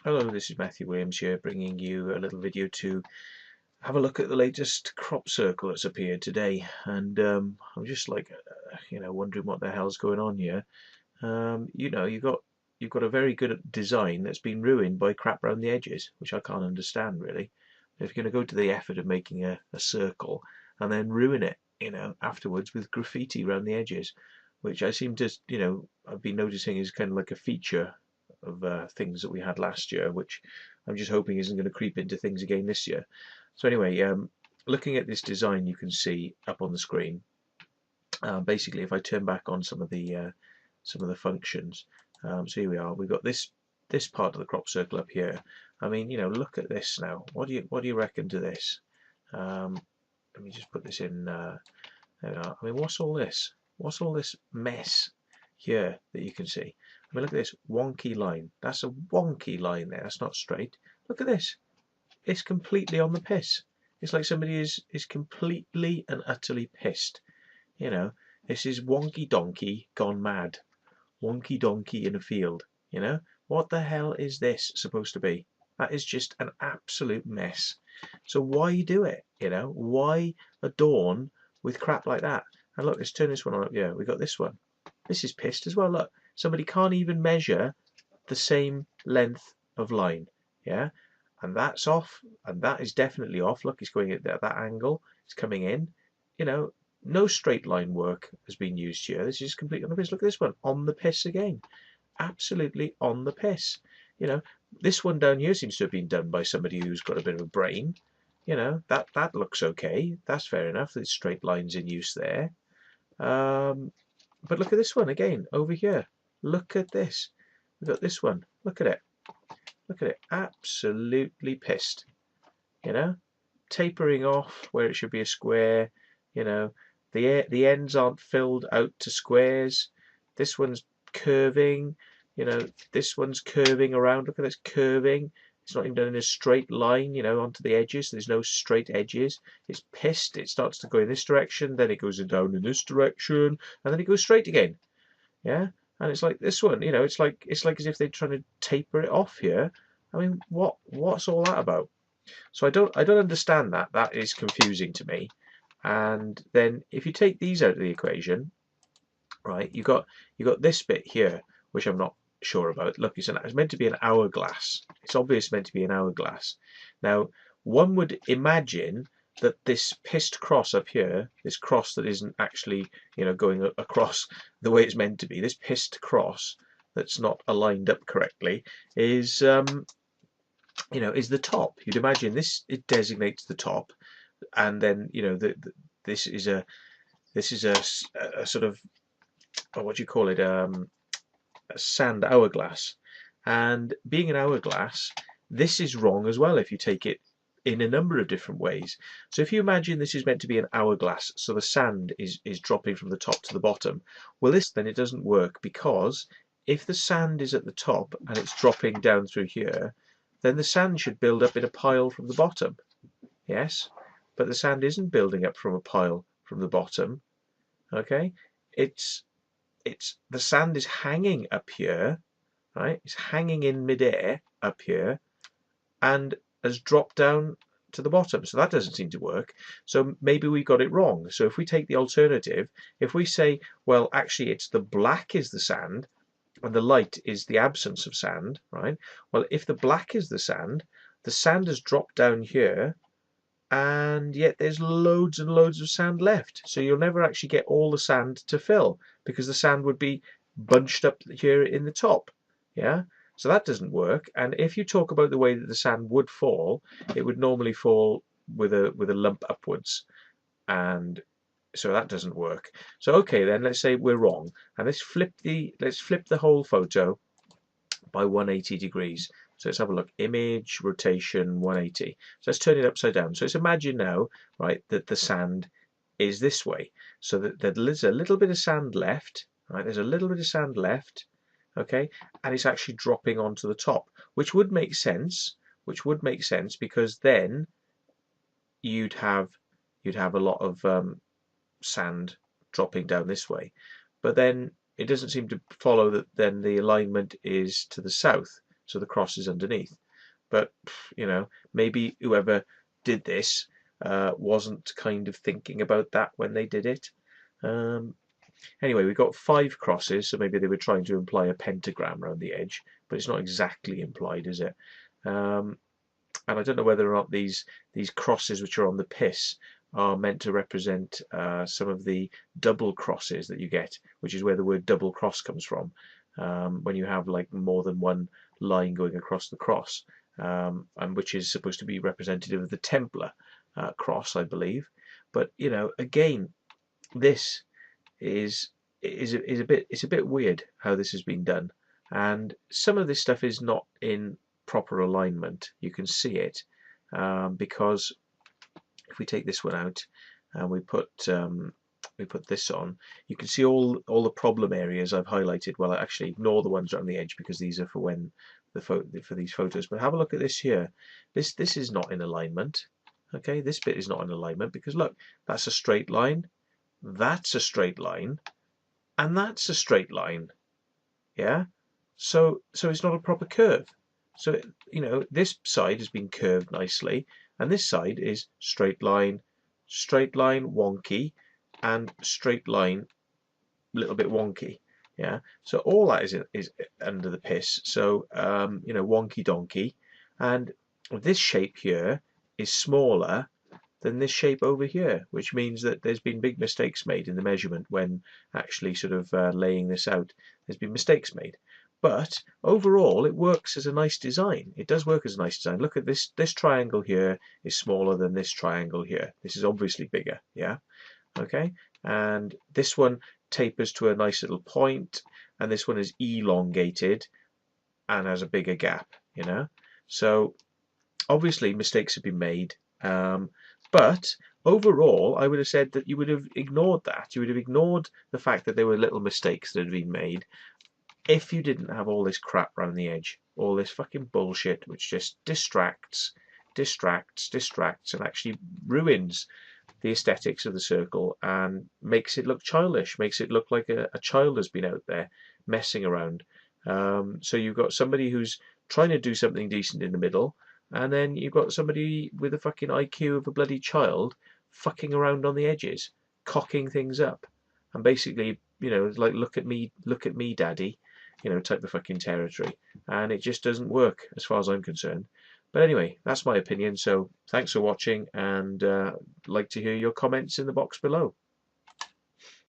Hello, this is Matthew Williams here, bringing you a little video to have a look at the latest crop circle that's appeared today. And I'm just like, wondering what the hell's going on here. You've got a very good design that's been ruined by crap around the edges, which I can't understand really. If you're going to go to the effort of making a circle and then ruin it, afterwards with graffiti around the edges, which I seem to, I've been noticing is kind of like a feature of things that we had last year, which I'm just hoping isn't going to creep into things again this year. So anyway, looking at this design, you can see up on the screen. Basically, if I turn back on some of the functions, so here we are. We've got this part of the crop circle up here. I mean, look at this now. What do you reckon to this? Let me just put this in. There we are. I mean, what's all this? What's all this mess here that you can see? I mean, look at this wonky line. That's a wonky line there. That's not straight. Look at this. It's completely on the piss. It's like somebody is completely and utterly pissed. This is wonky donkey gone mad. Wonky donkey in a field. What the hell is this supposed to be? That is just an absolute mess. So why do it? Why adorn with crap like that? And look, let's turn this one on up here. We got this one. This is pissed as well. Look, somebody can't even measure the same length of line. Yeah, and that's off, and that is definitely off. Look, it's going at that angle. It's coming in. No straight line work has been used here. This is completely on the piss. Look at this one, on the piss again. Absolutely on the piss. This one down here seems to have been done by somebody who's got a bit of a brain. That looks okay. That's fair enough. There's straight lines in use there. But look at this one again over here. Look at this. We've got this one. Look at it. Look at it. Absolutely pissed. Tapering off where it should be a square. The ends aren't filled out to squares. This one's curving. This one's curving around. Look at this curving. It's not even done in a straight line, onto the edges. There's no straight edges. It's pissed. It starts to go in this direction, then it goes down in this direction, and then it goes straight again. Yeah, and it's like this one. It's like as if they're trying to taper it off here. I mean, what's all that about? So I don't understand that. That is confusing to me. And then if you take these out of the equation, right, you got this bit here, which I'm not sure about. Look, it's meant to be an hourglass. It's obviously meant to be an hourglass. Now, one would imagine that this pissed cross up here, this cross that isn't actually, going across the way it's meant to be, this pissed cross that's not aligned up correctly, is, is the top. You'd imagine this, it designates the top, and then, this is a sort of, what do you call it? A sand hourglass, and being an hourglass, this is wrong as well if you take it in a number of different ways. So if you imagine this is meant to be an hourglass, so the sand is dropping from the top to the bottom, well, then it doesn't work, because if the sand is at the top and it's dropping down through here, then the sand should build up in a pile from the bottom. Yes, but the sand isn't building up from a pile from the bottom. Okay, the sand is hanging up here, right? It's hanging in midair up here, and has dropped down to the bottom. So that doesn't seem to work. So maybe we got it wrong. So if we take the alternative, if we say, well, actually it's the black is the sand and the light is the absence of sand, right? Well, if the black is the sand has dropped down here, and yet there's loads and loads of sand left. So you'll never actually get all the sand to fill, because the sand would be bunched up here in the top. Yeah, so that doesn't work. And if you talk about the way that the sand would fall, it would normally fall with a lump upwards, and so that doesn't work. So okay, then let's say we're wrong, and let's flip the whole photo by 180 degrees. So let's have a look. Image, rotation, 180. So let's turn it upside down. So let's imagine now, right, that the sand is this way. So that there's a little bit of sand left, right? There's a little bit of sand left, okay? And it's actually dropping onto the top, which would make sense, because then you'd have a lot of sand dropping down this way. But then it doesn't seem to follow that then the alignment is to the south. so the cross is underneath. But you know, maybe whoever did this wasn't kind of thinking about that when they did it. Anyway, we've got 5 crosses, so maybe they were trying to imply a pentagram around the edge, but it's not exactly implied, is it? And I don't know whether or not these crosses which are on the piss are meant to represent some of the double crosses that you get, which is where the word double cross comes from, when you have like more than one line going across the cross, and which is supposed to be representative of the Templar cross, I believe. But you know, again, this is a bit weird how this has been done, and some of this stuff is not in proper alignment. You can see it because if we take this one out and we put this on, you can see all the problem areas I've highlighted. Well, I actually ignore the ones around the edge because these are for when for these photos. But have a look at this here. This is not in alignment. Okay, this bit is not in alignment because look, that's a straight line, that's a straight line, and that's a straight line. Yeah, so it's not a proper curve. So you know, this side has been curved nicely, and this side is straight line, wonky, and straight line, a little bit wonky. Yeah, so all that is under the piss. So you know, wonky donkey, and this shape here is smaller than this shape over here, which means that there's been big mistakes made in the measurement when actually sort of laying this out. There's been mistakes made, but overall it works as a nice design. It does work as a nice design. Look at this triangle here is smaller than this triangle here. This is obviously bigger, yeah, okay, and this one tapers to a nice little point, and this one is elongated and has a bigger gap, you know. So obviously mistakes have been made, but overall I would have said that you would have ignored that. You would have ignored the fact that there were little mistakes that had been made if you didn't have all this crap around the edge, all this fucking bullshit which just distracts, and actually ruins the aesthetics of the circle and makes it look childish, makes it look like a child has been out there messing around. So you've got somebody who's trying to do something decent in the middle, and then you've got somebody with a fucking IQ of a bloody child fucking around on the edges, cocking things up, and basically, you know, it's like look at me, daddy, you know, type of fucking territory, and it just doesn't work as far as I'm concerned. But anyway, that's my opinion. So thanks for watching, and like to hear your comments in the box below.